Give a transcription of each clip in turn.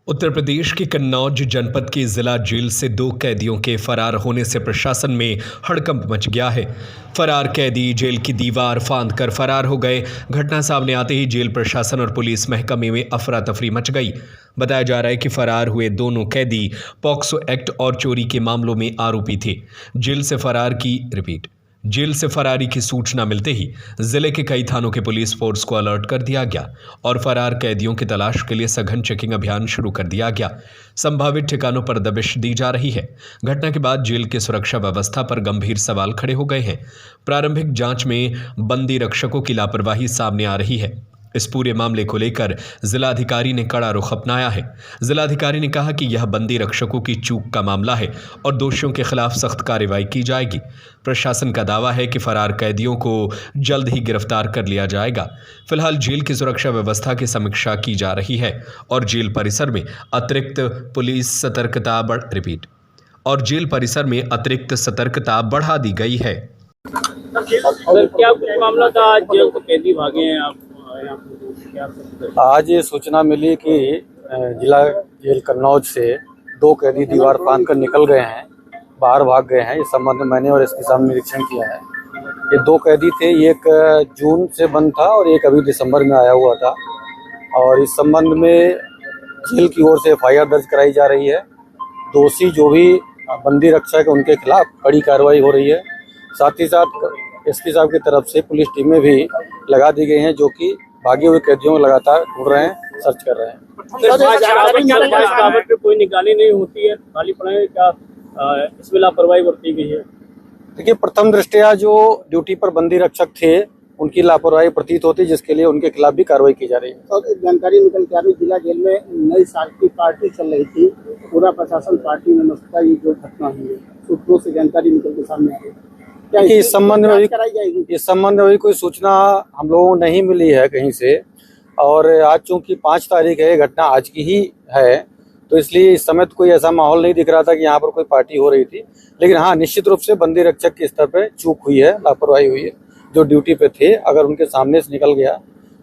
उत्तर प्रदेश के कन्नौज जनपद की जिला जेल से 2 कैदियों के फरार होने से प्रशासन में हड़कंप मच गया है। फरार कैदी जेल की दीवार फांदकर फरार हो गए। घटना सामने आते ही जेल प्रशासन और पुलिस महकमे में अफरा तफरी मच गई। बताया जा रहा है कि फरार हुए दोनों कैदी पॉक्सो एक्ट और चोरी के मामलों में आरोपी थे। जेल से फरारी की सूचना मिलते ही जिले के कई थानों के पुलिस फोर्स को अलर्ट कर दिया गया और फरार कैदियों की तलाश के लिए सघन चेकिंग अभियान शुरू कर दिया गया। संभावित ठिकानों पर दबिश दी जा रही है। घटना के बाद जेल की सुरक्षा व्यवस्था पर गंभीर सवाल खड़े हो गए हैं। प्रारंभिक जांच में बंदी रक्षकों की लापरवाही सामने आ रही है। इस पूरे मामले को लेकर जिलाधिकारी ने कड़ा रुख अपनाया है। जिलाधिकारी ने कहा कि यह बंदी रक्षकों की चूक का मामला है और दोषियों के खिलाफ सख्त कार्रवाई की जाएगी। प्रशासन का दावा है कि फरार कैदियों को जल्द ही गिरफ्तार कर लिया जाएगा। फिलहाल जेल की सुरक्षा व्यवस्था की समीक्षा की जा रही है और जेल परिसर में अतिरिक्त सतर्कता बढ़ा दी गई है। सर, क्या कुछ मामला था? जेल से कैदी भागे हैं आप? आज ये सूचना मिली कि जिला जेल कन्नौज से 2 कैदी दीवार फांद कर निकल गए हैं, बाहर भाग गए हैं। इस संबंध में मैंने और एसपी साहब ने निरीक्षण किया है। ये 2 कैदी थे, एक जून से बंद था और एक अभी दिसंबर में आया हुआ था। और इस संबंध में जेल की ओर से एफआईआर दर्ज कराई जा रही है। दोषी जो भी बंदी रक्षक है उनके खिलाफ कड़ी कार्रवाई हो रही है। साथ ही साथ एसपी साहब की तरफ से पुलिस टीमें भी लगा दी गई हैं, जो कि भागे हुए कैदियों को लगातार ढूंढ रहे हैं, सर्च कर रहे हैं। कोई निगरानी नहीं होती है, खाली पड़े क्या इसमें लापरवाही बरती गई है? देखिए, प्रथम दृष्टया जो ड्यूटी पर बंदी रक्षक थे उनकी लापरवाही प्रतीत होती, जिसके लिए उनके खिलाफ भी कार्रवाई की जा रही है। और एक जानकारी निकल के आ रही, जिला जेल में नई साल की पार्टी चल रही थी, पूरा प्रशासन पार्टी में मस्त था। ये जो घटना हुई है, सूत्रों से जानकारी निकल के सामने आ रही है। इस संबंध में भी कोई सूचना हम लोगों को नहीं मिली है कहीं से। और आज चूंकि 5 तारीख है, घटना आज की ही है, तो इसलिए इस समय तो कोई ऐसा माहौल नहीं दिख रहा था कि यहाँ पर कोई पार्टी हो रही थी। लेकिन हाँ, निश्चित रूप से बंदी रक्षक के स्तर पर चूक हुई है, लापरवाही हुई है। जो ड्यूटी पे थे, अगर उनके सामने से निकल गया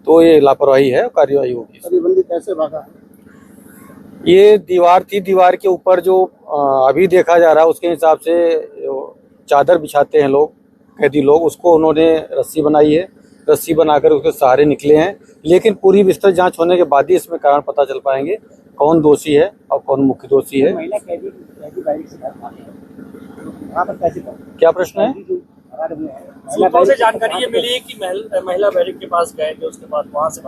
तो ये लापरवाही है, कार्रवाई होगी। बंदी कैसे भागा? ये दीवार थी, दीवार के ऊपर जो अभी देखा जा रहा है उसके हिसाब से चादर बिछाते हैं लोग, कैदी लोग, उसको उन्होंने रस्सी बनाई है। रस्सी बनाकर उसके सहारे निकले हैं। लेकिन पूरी विस्तृत जांच होने के बाद ही इसमें कारण पता चल पाएंगे कौन दोषी है और कौन मुख्य दोषी है। क्या प्रश्न है? सूत्रों से जानकारी ये मिली कि महिला बैरिक के पास गए थे, उसके बाद वहां से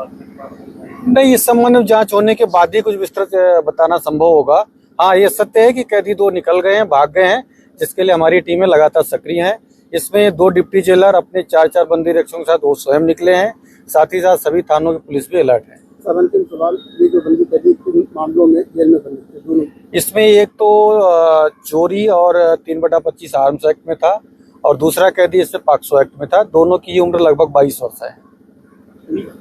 नहीं, इस संबंध में जांच होने के बाद ही कुछ विस्तृत बताना संभव होगा। हाँ, ये सत्य है कि कैदी 2 निकल गए हैं, भाग गए हैं, जिसके लिए हमारी टीमें लगातार सक्रिय हैं। इसमें 2 डिप्टी जेलर अपने 4-4 बंदी रक्षकों के साथ वो स्वयं निकले हैं। साथ ही साथ सभी थानों की पुलिस भी अलर्ट है। सर, अंतिम सवाल, ये जो बंदी कैदी किन मामलों में जेल में बंद थे दोनों? इसमें एक तो चोरी और 3/25 आर्म्स एक्ट में था और दूसरा कैदी इससे पॉक्सो एक्ट में था। दोनों की उम्र लगभग 22 वर्ष है।